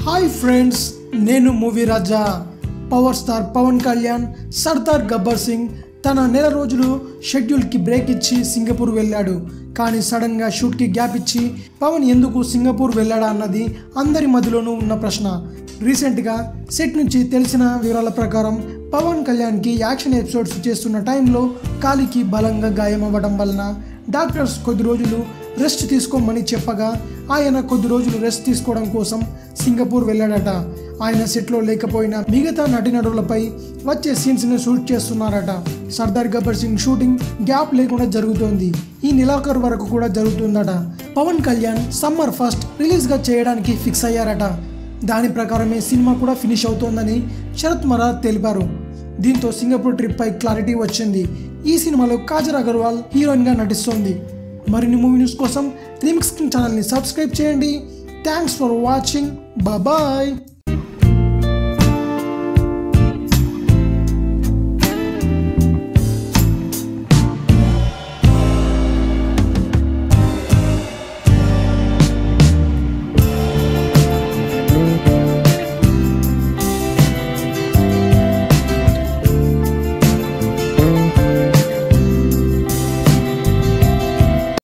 Hi friends, నేను movie రాజా. Power star Pawan Kalyan Sardar Gabbar Singh తన నెల రోజులు షెడ్యూల్కి బ్రేక్ ఇచ్చి సింగపూర్ వెళ్ళాడు. కానీ సడన్గా షూట్కి గ్యాప్ ఇచ్చి పవన్ ఎందుకు సింగపూర్ వెళ్ళాడా అన్నది అందరి మధ్యలోనూ ఉన్న ప్రశ్న. రీసెంట్గా సెట్ నుంచి తెలిసిన వివరాల ప్రకారం పవన్ కళ్యాణ్కి యాక్షన్ ఎపిసోడ్స్ చేస్తున్న టైంలో కాలికి బలంగా గాయం అవ్వడం వలన డాక్టర్స్ కొద్ది రోజులు రెస్ట్ తీసుకోమని చెప్పగా ఆయన కొద్ది రోజులు రెస్ట్ తీసుకోవడం కోసం సింగపూర్ వెళ్ళాడట. ఆయన సెట్లో లేకపోయినా మిగతా నటీనటులపై వచ్చే సీన్స్ని షూట్ చేస్తున్నారట. సర్దార్ గబ్బర్ సింగ్ షూటింగ్ గ్యాప్ లేకుండా జరుగుతోంది. ఈ నెలాఖరు వరకు కూడా జరుగుతుందట. పవన్ కళ్యాణ్ సమ్మర్ ఫస్ట్ రిలీజ్గా చేయడానికి ఫిక్స్ అయ్యారట. దాని ప్రకారమే సినిమా కూడా ఫినిష్ అవుతోందని శరత్ మరార్ తెలిపారు. దీంతో సింగపూర్ ట్రిప్ పై క్లారిటీ వచ్చింది. ఈ సినిమాలో కాజల్ అగర్వాల్ హీరోయిన్గా నటిస్తోంది. మరిన్ని మూవీ న్యూస్ కోసం రీమిక్స్ ఛానల్ని సబ్స్క్రైబ్ చేయండి. Thanks for watching. బాయ్.